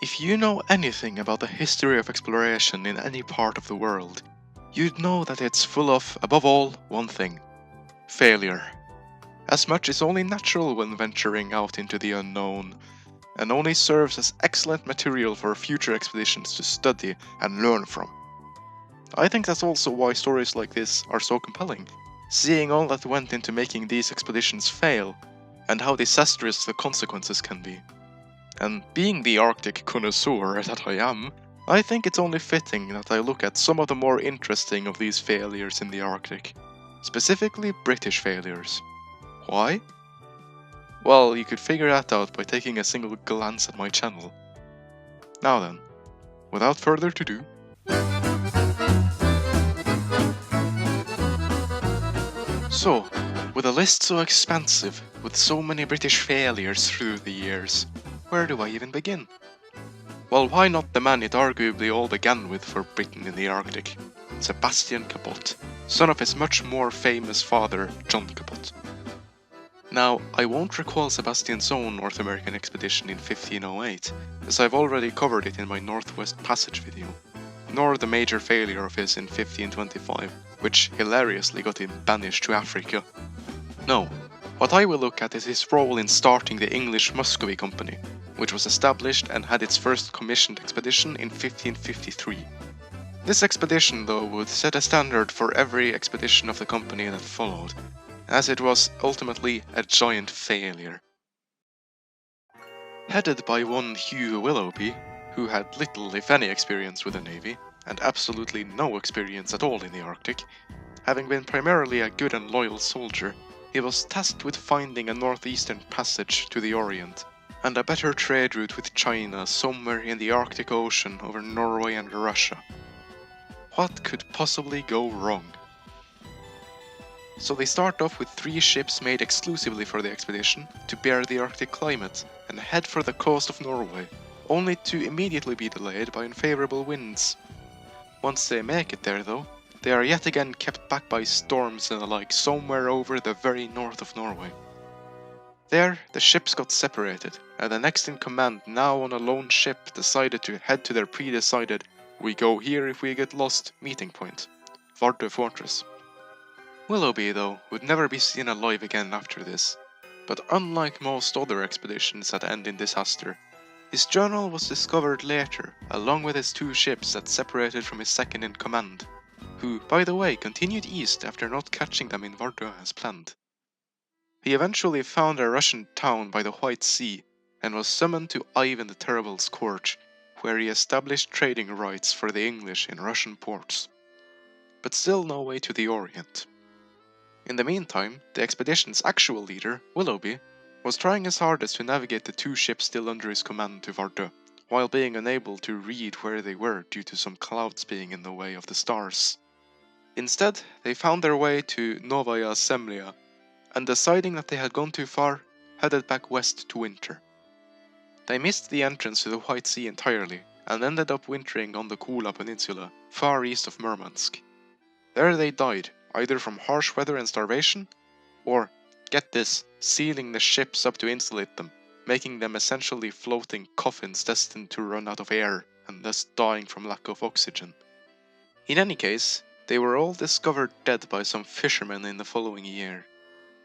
If you know anything about the history of exploration in any part of the world, you'd know that it's full of, above all, one thing: failure. As much is only natural when venturing out into the unknown, and only serves as excellent material for future expeditions to study and learn from. I think that's also why stories like this are so compelling, seeing all that went into making these expeditions fail, and how disastrous the consequences can be. And being the Arctic connoisseur that I am, I think it's only fitting that I look at some of the more interesting of these failures in the Arctic, specifically British failures. Why? Well, you could figure that out by taking a single glance at my channel. Now then, without further ado, so, with a list so expansive, with so many British failures through the years, where do I even begin? Well, why not the man it arguably all began with for Britain in the Arctic? Sebastian Cabot, son of his much more famous father, John Cabot. Now, I won't recall Sebastian's own North American expedition in 1508, as I've already covered it in my Northwest Passage video, nor the major failure of his in 1525, which hilariously got him banished to Africa. No, what I will look at is his role in starting the English Muscovy Company, which was established and had its first commissioned expedition in 1553. This expedition, though, would set a standard for every expedition of the company that followed, as it was ultimately a giant failure. Headed by one Hugh Willoughby, who had little if any experience with the Navy, and absolutely no experience at all in the Arctic, having been primarily a good and loyal soldier, he was tasked with finding a northeastern passage to the Orient, and a better trade route with China somewhere in the Arctic Ocean over Norway and Russia. What could possibly go wrong? So they start off with 3 ships made exclusively for the expedition to bear the Arctic climate and head for the coast of Norway, only to immediately be delayed by unfavorable winds. Once they make it there though, they are yet again kept back by storms and the like somewhere over the very north of Norway. There, the ships got separated, and the next in command, now on a lone ship, decided to head to their pre-decided "we go here if we get lost" meeting point, Vardø Fortress. Willoughby, though, would never be seen alive again after this, but unlike most other expeditions that end in disaster, his journal was discovered later, along with his 2 ships that separated from his second in command, who, by the way, continued east after not catching them in Vardø as planned. He eventually found a Russian town by the White Sea, and was summoned to Ivan the Terrible's court, where he established trading rights for the English in Russian ports. But still no way to the Orient. In the meantime, the expedition's actual leader, Willoughby, was trying his hardest to navigate the 2 ships still under his command to Vardø, while being unable to read where they were due to some clouds being in the way of the stars. Instead, they found their way to Novaya Zemlya, and deciding that they had gone too far, headed back west to winter. They missed the entrance to the White Sea entirely, and ended up wintering on the Kola Peninsula, far east of Murmansk. There they died, either from harsh weather and starvation, or, get this, sealing the ships up to insulate them, making them essentially floating coffins destined to run out of air, and thus dying from lack of oxygen. In any case, they were all discovered dead by some fishermen in the following year.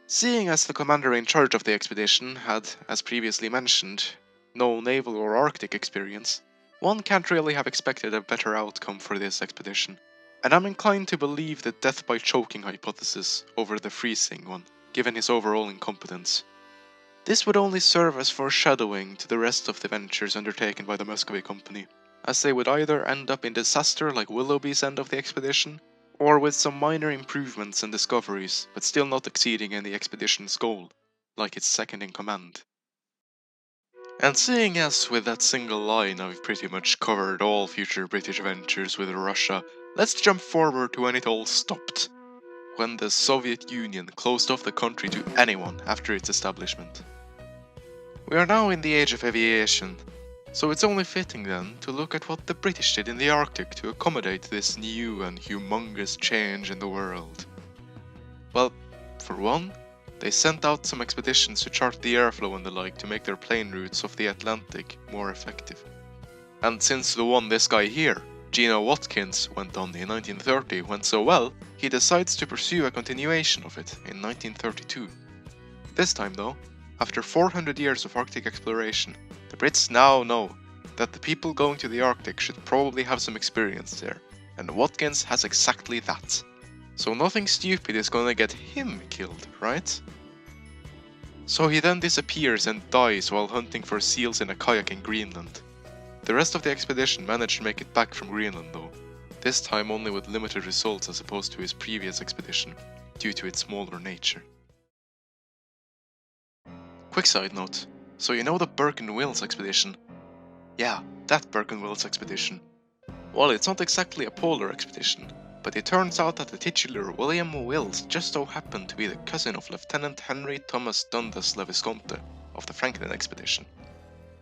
Seeing as the commander in charge of the expedition had, as previously mentioned, no naval or Arctic experience, one can't really have expected a better outcome for this expedition, and I'm inclined to believe the death by choking hypothesis over the freezing one, given his overall incompetence. This would only serve as foreshadowing to the rest of the ventures undertaken by the Muscovy Company, as they would either end up in disaster like Willoughby's end of the expedition, or with some minor improvements and discoveries, but still not exceeding in the expedition's goal, like its second in command. And seeing as with that single line I've pretty much covered all future British ventures with Russia, let's jump forward to when it all stopped, when the Soviet Union closed off the country to anyone after its establishment. We are now in the age of aviation, so it's only fitting then to look at what the British did in the Arctic to accommodate this new and humongous change in the world. Well, for one, they sent out some expeditions to chart the airflow and the like to make their plane routes off the Atlantic more effective. And since the one this guy here, Gino Watkins, went on in 1930 went so well, he decides to pursue a continuation of it in 1932. This time though, after 400 years of Arctic exploration, the Brits now know that the people going to the Arctic should probably have some experience there, and Watkins has exactly that. So nothing stupid is gonna get him killed, right? So he then disappears and dies while hunting for seals in a kayak in Greenland. The rest of the expedition managed to make it back from Greenland though, this time only with limited results as opposed to his previous expedition, due to its smaller nature. Quick side note, so you know the Burke and Wills expedition? Yeah, that Burke and Wills expedition. Well, it's not exactly a polar expedition, but it turns out that the titular William Wills just so happened to be the cousin of Lieutenant Henry Thomas Dundas Le Visconti of the Franklin expedition,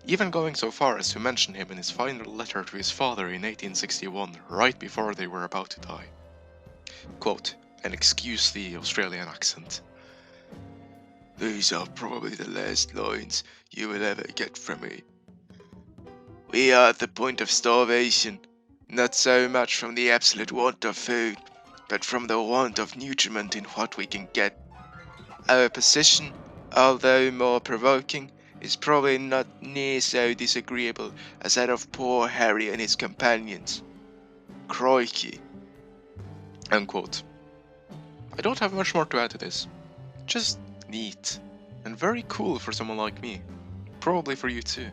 even going so far as to mention him in his final letter to his father in 1861, right before they were about to die. Quote, and excuse the Australian accent. These are probably the last lines you will ever get from me. We are at the point of starvation, not so much from the absolute want of food, but from the want of nutriment in what we can get. Our position, although more provoking, is probably not near so disagreeable as that of poor Harry and his companions. Crikey. Unquote. I don't have much more to add to this. Just neat. And very cool for someone like me. Probably for you too.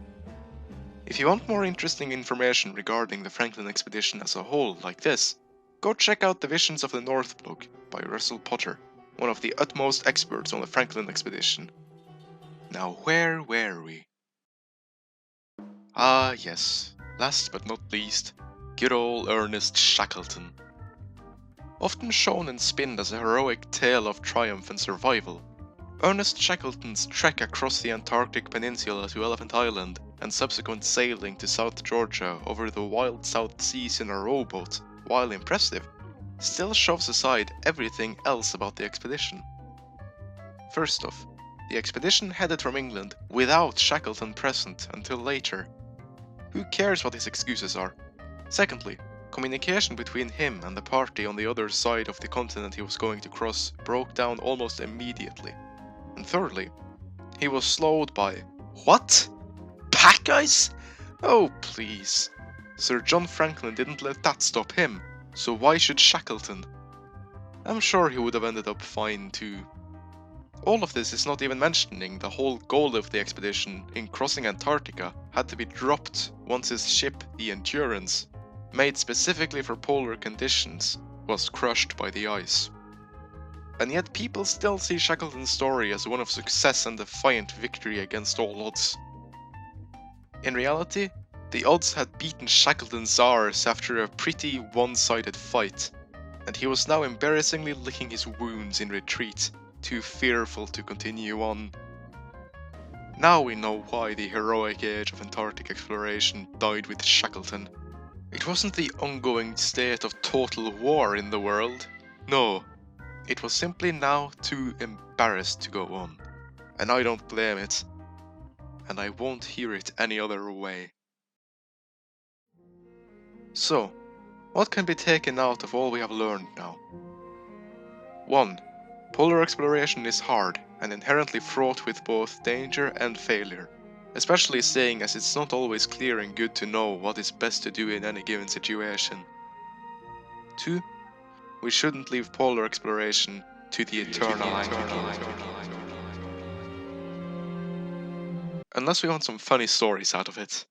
If you want more interesting information regarding the Franklin expedition as a whole like this, go check out the Visions of the North blog by Russell Potter, one of the utmost experts on the Franklin expedition. Now where were we? Ah yes, last but not least, good old Ernest Shackleton. Often shown and spinned as a heroic tale of triumph and survival, Ernest Shackleton's trek across the Antarctic Peninsula to Elephant Island and subsequent sailing to South Georgia over the wild South Seas in a rowboat, while impressive, still shoves aside everything else about the expedition. First off, the expedition headed from England without Shackleton present until later. Who cares what his excuses are? Secondly, communication between him and the party on the other side of the continent he was going to cross broke down almost immediately. And thirdly, he was slowed by what? Pack ice? Oh please. Sir John Franklin didn't let that stop him, so why should Shackleton? I'm sure he would have ended up fine too. All of this is not even mentioning the whole goal of the expedition in crossing Antarctica had to be dropped once his ship, the Endurance, made specifically for polar conditions, was crushed by the ice. And yet people still see Shackleton's story as one of success and defiant victory against all odds. In reality, the odds had beaten Shackleton's arse after a pretty one-sided fight, and he was now embarrassingly licking his wounds in retreat, too fearful to continue on. Now we know why the heroic age of Antarctic exploration died with Shackleton. It wasn't the ongoing state of total war in the world, no. It was simply now too embarrassed to go on, and I don't blame it, and I won't hear it any other way. So, what can be taken out of all we have learned now? 1. Polar exploration is hard and inherently fraught with both danger and failure, especially seeing as it's not always clear and good to know what is best to do in any given situation. 2. We shouldn't leave polar exploration to the eternal. Unless we want some funny stories out of it.